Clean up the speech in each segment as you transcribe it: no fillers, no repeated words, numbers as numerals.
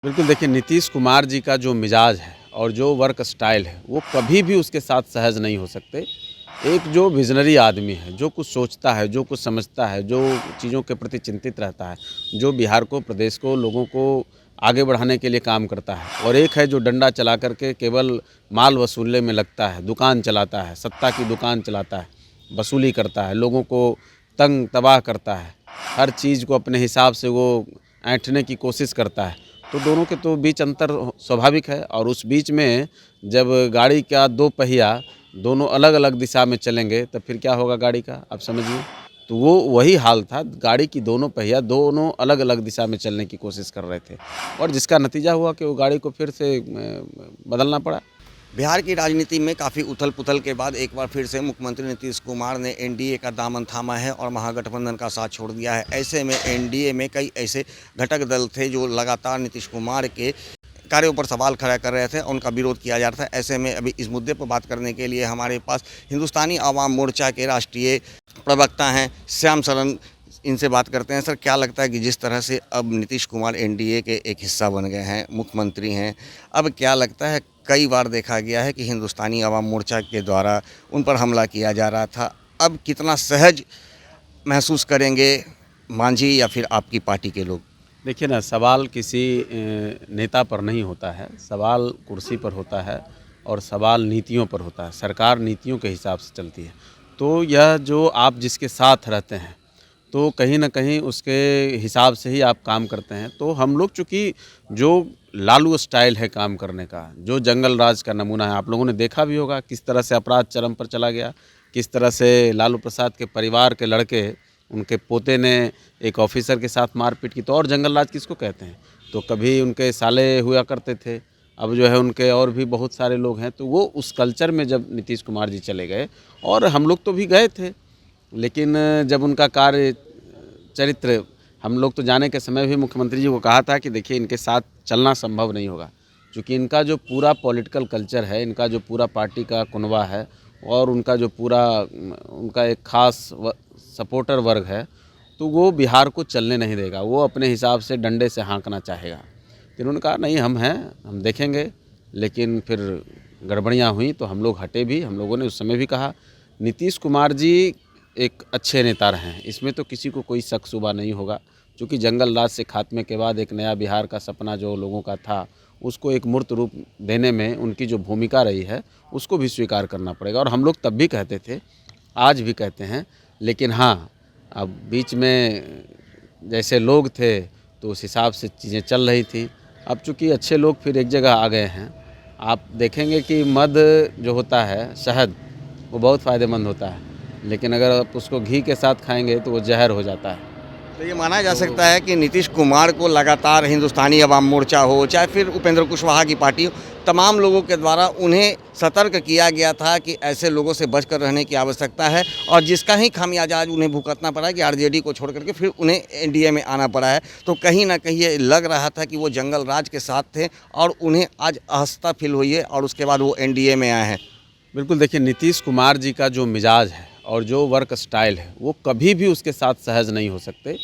बिल्कुल देखिए, नीतीश कुमार जी का जो मिजाज है और जो वर्क स्टाइल है, वो कभी भी उसके साथ सहज नहीं हो सकते। एक जो विज़नरी आदमी है, जो कुछ सोचता है, जो कुछ समझता है, जो चीज़ों के प्रति चिंतित रहता है, जो बिहार को, प्रदेश को, लोगों को आगे बढ़ाने के लिए काम करता है। और एक है जो डंडा चला कर के केवल माल वसूलने में लगता है, दुकान चलाता है, सत्ता की दुकान चलाता है, वसूली करता है, लोगों को तंग तबाह करता है, हर चीज़ को अपने हिसाब से वो ऐंठने की कोशिश करता है। तो दोनों के तो बीच अंतर स्वाभाविक है। और उस बीच में जब गाड़ी का दो पहिया दोनों अलग-अलग दिशा में चलेंगे तब फिर क्या होगा गाड़ी का, आप समझिए। तो वो वही हाल था, गाड़ी की दोनों पहिया दोनों अलग-अलग दिशा में चलने की कोशिश कर रहे थे और जिसका नतीजा हुआ कि वो गाड़ी को फिर से बदलना पड़ा। बिहार की राजनीति में काफ़ी उथल-पुथल के बाद एक बार फिर से मुख्यमंत्री नीतीश कुमार ने एनडीए का दामन थामा है और महागठबंधन का साथ छोड़ दिया है। ऐसे में एनडीए में कई ऐसे घटक दल थे जो लगातार नीतीश कुमार के कार्यों पर सवाल खड़ा कर रहे थे, उनका विरोध किया जा रहा था। ऐसे में अभी इस मुद्दे पर बात करने के लिए हमारे पास हिंदुस्तानी आवाम मोर्चा के राष्ट्रीय प्रवक्ता हैं श्याम सरन, इनसे बात करते हैं। सर, क्या लगता है कि जिस तरह से अब नीतीश कुमार एनडीए के एक हिस्सा बन गए हैं, मुख्यमंत्री हैं, अब क्या लगता है, कई बार देखा गया है कि हिंदुस्तानी आवाम मोर्चा के द्वारा उन पर हमला किया जा रहा था, अब कितना सहज महसूस करेंगे मांझी या फिर आपकी पार्टी के लोग? देखिए ना, सवाल किसी नेता पर नहीं होता है, सवाल कुर्सी पर होता है और सवाल नीतियों पर होता है। सरकार नीतियों के हिसाब से चलती है। तो यह जो आप जिसके साथ रहते हैं, तो कहीं न कहीं उसके हिसाब से ही आप काम करते हैं। तो हम लोग चूँकि जो लालू स्टाइल है काम करने का, जो जंगल राज का नमूना है, आप लोगों ने देखा भी होगा किस तरह से अपराध चरम पर चला गया, किस तरह से लालू प्रसाद के परिवार के लड़के, उनके पोते ने एक ऑफिसर के साथ मारपीट की। तो और जंगल राज किसको कहते हैं? तो कभी उनके साले हुआ करते थे, अब जो है उनके और भी बहुत सारे लोग हैं। तो वो उस कल्चर में जब नीतीश कुमार जी चले गए, और हम लोग तो भी गए थे, लेकिन जब उनका कार्य चरित्र, हम लोग तो जाने के समय भी मुख्यमंत्री जी को कहा था कि देखिए इनके साथ चलना संभव नहीं होगा, क्योंकि इनका जो पूरा पॉलिटिकल कल्चर है, इनका जो पूरा पार्टी का कुनबा है और उनका जो पूरा उनका एक खास सपोर्टर वर्ग है, तो वो बिहार को चलने नहीं देगा। वो अपने हिसाब से डंडे से हाँकना चाहेगा। फिर उन्होंने कहा नहीं, हम हैं, हम देखेंगे। लेकिन फिर गड़बड़ियाँ हुई तो हम लोग हटे भी। हम लोगों ने उस समय भी कहा नीतीश कुमार जी एक अच्छे नेता रहे हैं, इसमें तो किसी को कोई शक शुबा नहीं होगा। क्योंकि जंगल राज से खात्मे के बाद एक नया बिहार का सपना जो लोगों का था, उसको एक मूर्त रूप देने में उनकी जो भूमिका रही है, उसको भी स्वीकार करना पड़ेगा। और हम लोग तब भी कहते थे, आज भी कहते हैं। लेकिन हाँ, अब बीच में जैसे लोग थे तो उस हिसाब से चीज़ें चल रही थी। अब चूँकि अच्छे लोग फिर एक जगह आ गए हैं। आप देखेंगे कि मध जो होता है, शहद, वो बहुत फ़ायदेमंद होता है, लेकिन अगर आप उसको घी के साथ खाएंगे तो वो जहर हो जाता है। तो ये माना जा सकता है कि नीतीश कुमार को लगातार हिंदुस्तानी अवाम मोर्चा हो, चाहे फिर उपेंद्र कुशवाहा की पार्टी हो, तमाम लोगों के द्वारा उन्हें सतर्क किया गया था कि ऐसे लोगों से बचकर रहने की आवश्यकता है, और जिसका ही खामियाजा आज उन्हें भुगतना पड़ा कि आरजेडी को छोड़ करके फिर उन्हें एनडीए में आना पड़ा है। तो कहीं ना कहीं ये लग रहा था कि वो जंगल राज के साथ थे और उन्हें आज असहजता फील हुई है और उसके बाद वो एनडीए में आए हैं। बिल्कुल देखिए, नीतीश कुमार जी का जो मिजाज है और जो वर्क स्टाइल है, वो कभी भी उसके साथ सहज नहीं हो सकते।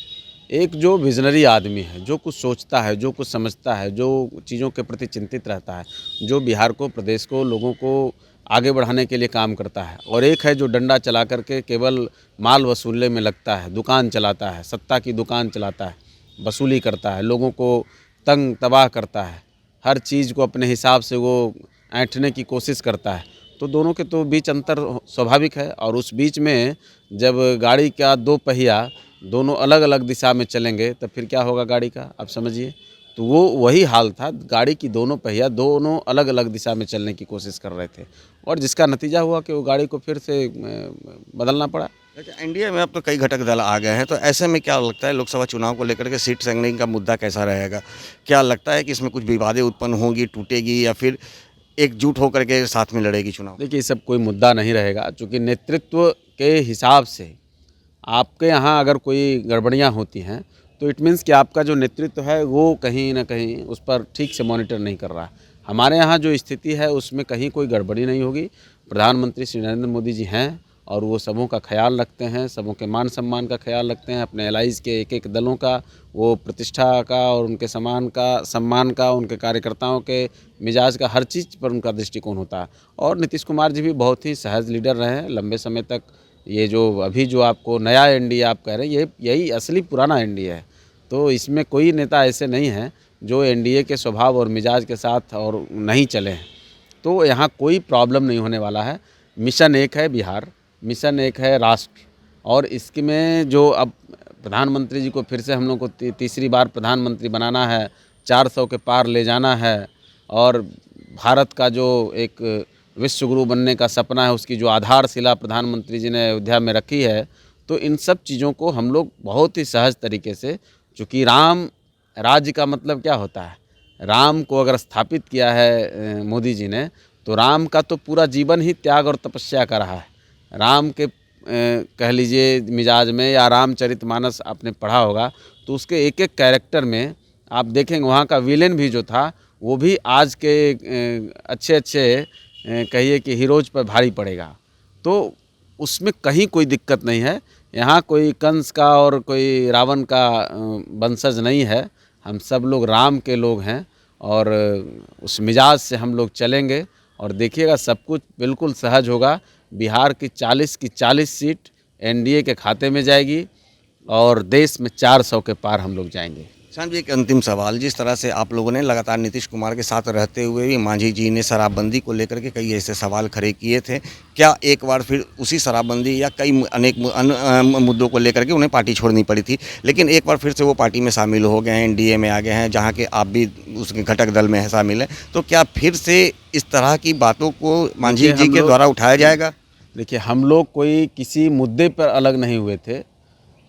एक जो विज़नरी आदमी है, जो कुछ सोचता है, जो कुछ समझता है, जो चीज़ों के प्रति चिंतित रहता है, जो बिहार को, प्रदेश को, लोगों को आगे बढ़ाने के लिए काम करता है। और एक है जो डंडा चला कर के केवल माल वसूलने में लगता है, दुकान चलाता है, सत्ता की दुकान चलाता है, वसूली करता है, लोगों को तंग तबाह करता है, हर चीज़ को अपने हिसाब से वो ऐंठने की कोशिश करता है। तो दोनों के तो बीच अंतर स्वाभाविक है। और उस बीच में जब गाड़ी का दो पहिया दोनों अलग-अलग दिशा में चलेंगे तब फिर क्या होगा गाड़ी का, आप समझिए। तो वो वही हाल था, गाड़ी की दोनों पहिया दोनों अलग-अलग दिशा में चलने की कोशिश कर रहे थे और जिसका नतीजा हुआ कि वो गाड़ी को फिर से बदलना पड़ा। अच्छा, एनडीए में अब तो कई घटक दल आ गए हैं, तो ऐसे में क्या लगता है लोकसभा चुनाव को लेकर के सीट शेयरिंग का मुद्दा कैसा रहेगा? क्या लगता है कि इसमें कुछ विवादें उत्पन्न होंगी, टूटेगी, या फिर एकजुट होकर के साथ में लड़ेगी चुनाव? देखिए, ये सब कोई मुद्दा नहीं रहेगा, चूँकि नेतृत्व के हिसाब से आपके यहाँ अगर कोई गड़बड़ियाँ होती हैं तो इट मीन्स कि आपका जो नेतृत्व है वो कहीं ना कहीं उस पर ठीक से मॉनिटर नहीं कर रहा है। हमारे यहाँ जो स्थिति है उसमें कहीं कोई गड़बड़ी नहीं होगी। प्रधानमंत्री श्री नरेंद्र मोदी जी हैं और वो सबों का ख्याल रखते हैं, सबों के मान सम्मान का ख्याल रखते हैं, अपने एलाइज के एक एक दलों का वो प्रतिष्ठा का और उनके सम्मान का, उनके कार्यकर्ताओं के मिजाज का, हर चीज़ पर उनका दृष्टिकोण होता है। और नीतीश कुमार जी भी बहुत ही सहज लीडर रहे हैं लंबे समय तक। ये जो अभी जो आपको नया एनडीए आप कह रहे हैं, यही असली पुराना एनडीए है। तो इसमें कोई नेता ऐसे नहीं हैं जो एनडीए के स्वभाव और मिजाज के साथ और नहीं चले हैं। तो यहाँ कोई प्रॉब्लम नहीं होने वाला है। मिशन एक है बिहार, मिशन एक है राष्ट्र, और इसमें जो अब प्रधानमंत्री जी को फिर से हम लोग को तीसरी बार प्रधानमंत्री बनाना है, 400 के पार ले जाना है, और भारत का जो एक विश्व गुरु बनने का सपना है, उसकी जो आधारशिला प्रधानमंत्री जी ने अयोध्या में रखी है, तो इन सब चीज़ों को हम लोग बहुत ही सहज तरीके से, चूँकि राम राज्य का मतलब क्या होता है, राम को अगर स्थापित किया है मोदी जी ने, तो राम का तो पूरा जीवन ही त्याग और तपस्या का रहा है। राम के कह लीजिए मिजाज में, या रामचरितमानस आपने पढ़ा होगा, तो उसके एक एक कैरेक्टर में आप देखेंगे वहाँ का विलेन भी जो था वो भी आज के अच्छे कहिए कि हीरोज पर भारी पड़ेगा। तो उसमें कहीं कोई दिक्कत नहीं है। यहाँ कोई कंस का और कोई रावण का वंशज नहीं है। हम सब लोग राम के लोग हैं और उस मिजाज से हम लोग चलेंगे, और देखिएगा सब कुछ बिल्कुल सहज होगा। बिहार की 40 की 40 सीट एनडीए के खाते में जाएगी और देश में 400 के पार हम लोग जाएंगे। शांत जी, एक अंतिम सवाल, जिस तरह से आप लोगों ने लगातार नीतीश कुमार के साथ रहते हुए भी मांझी जी ने शराबबंदी को लेकर के कई ऐसे सवाल खड़े किए थे, क्या एक बार फिर उसी शराबबंदी या कई अनेक मुद्दों को लेकर के उन्हें पार्टी छोड़नी पड़ी थी, लेकिन एक बार फिर से वो पार्टी में शामिल हो गए हैं, एनडीए में आ गए हैं, जहाँ के आप भी उसके घटक दल में शामिल हैं, तो क्या फिर से इस तरह की बातों को मांझी जी के द्वारा उठाया जाएगा? देखिए, हम लोग कोई किसी मुद्दे पर अलग नहीं हुए थे।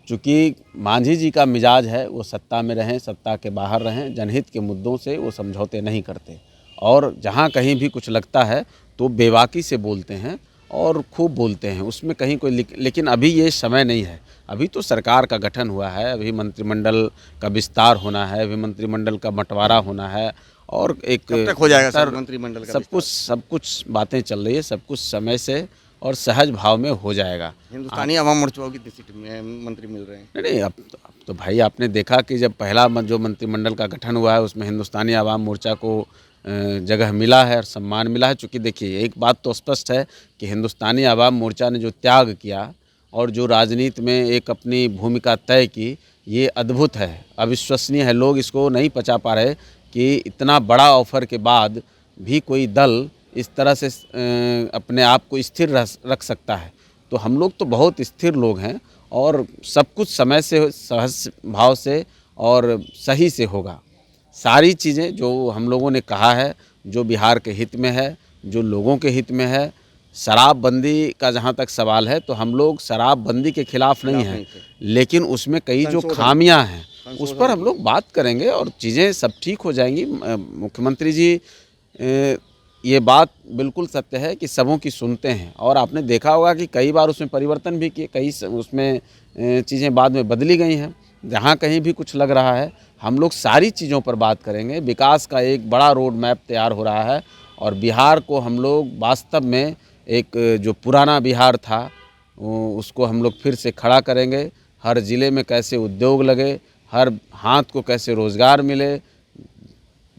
चूँकि मांझी जी का मिजाज है, वो सत्ता में रहें, सत्ता के बाहर रहें, जनहित के मुद्दों से वो समझौते नहीं करते, और जहाँ कहीं भी कुछ लगता है तो बेबाकी से बोलते हैं और खूब बोलते हैं, उसमें कहीं कोई लेकिन अभी ये समय नहीं है। अभी तो सरकार का गठन हुआ है, अभी मंत्रिमंडल का विस्तार होना है, अभी मंत्रिमंडल का बंटवारा होना है, और एक कब तक हो जाएगा सर मंत्रिमंडल का? सब कुछ बातें चल रही है, सब कुछ समय से और सहज भाव में हो जाएगा। हिंदुस्तानी अवाम मोर्चा को कितनी सीट में मंत्री मिल रहे हैं? नहीं, अब तो भाई आपने देखा कि जब पहला जो मंत्रिमंडल का गठन हुआ है उसमें हिंदुस्तानी अवाम मोर्चा को जगह मिला है और सम्मान मिला है। चूँकि देखिए, एक बात तो स्पष्ट है कि हिंदुस्तानी अवाम मोर्चा ने जो त्याग किया और जो राजनीति में एक अपनी भूमिका तय की, ये अद्भुत है, अविश्वसनीय है। लोग इसको नहीं पचा पा रहे कि इतना बड़ा ऑफर के बाद भी कोई दल इस तरह से अपने आप को स्थिर रख सकता है। तो हम लोग तो बहुत स्थिर लोग हैं, और सब कुछ समय से, सहज भाव से और सही से होगा। सारी चीज़ें जो हम लोगों ने कहा है, जो बिहार के हित में है, जो लोगों के हित में है। शराबबंदी का जहाँ तक सवाल है, तो हम लोग शराबबंदी के खिलाफ़ नहीं हैं, लेकिन उसमें कई जो खामियां हैं उस पर हम लोग बात करेंगे और चीज़ें सब ठीक हो जाएंगी। मुख्यमंत्री जी, ये बात बिल्कुल सत्य है कि सबों की सुनते हैं, और आपने देखा होगा कि कई बार उसमें परिवर्तन भी किए, कई उसमें चीज़ें बाद में बदली गई हैं। जहाँ कहीं भी कुछ लग रहा है, हम लोग सारी चीज़ों पर बात करेंगे। विकास का एक बड़ा रोड मैप तैयार हो रहा है, और बिहार को हम लोग वास्तव में एक जो पुराना बिहार था उसको हम लोग फिर से खड़ा करेंगे। हर ज़िले में कैसे उद्योग लगे, हर हाथ को कैसे रोज़गार मिले,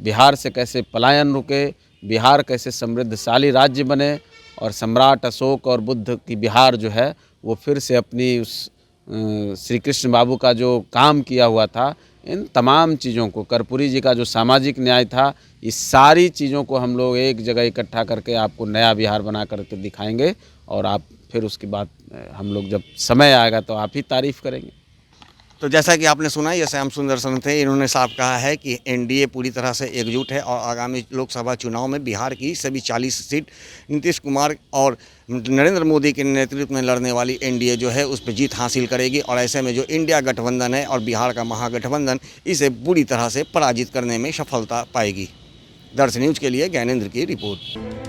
बिहार से कैसे पलायन रुके, बिहार कैसे समृद्धशाली राज्य बने, और सम्राट अशोक और बुद्ध की बिहार जो है वो फिर से अपनी उस श्री कृष्ण बाबू का जो काम किया हुआ था, इन तमाम चीज़ों को, कर्पूरी जी का जो सामाजिक न्याय था, इस सारी चीज़ों को हम लोग एक जगह इकट्ठा करके आपको नया बिहार बना करके दिखाएंगे। और आप फिर उसके बाद हम लोग जब समय आएगा तो आप ही तारीफ़ करेंगे। तो जैसा कि आपने सुना, ये श्याम सुंदर सन थे। इन्होंने साफ कहा है कि एनडीए पूरी तरह से एकजुट है और आगामी लोकसभा चुनाव में बिहार की सभी 40 सीट नीतीश कुमार और नरेंद्र मोदी के नेतृत्व में लड़ने वाली एनडीए जो है उस पर जीत हासिल करेगी। और ऐसे में जो इंडिया गठबंधन है और बिहार का महागठबंधन, इसे बुरी तरह से पराजित करने में सफलता पाएगी। दर्शन न्यूज़ के लिए ज्ञानेंद्र की रिपोर्ट।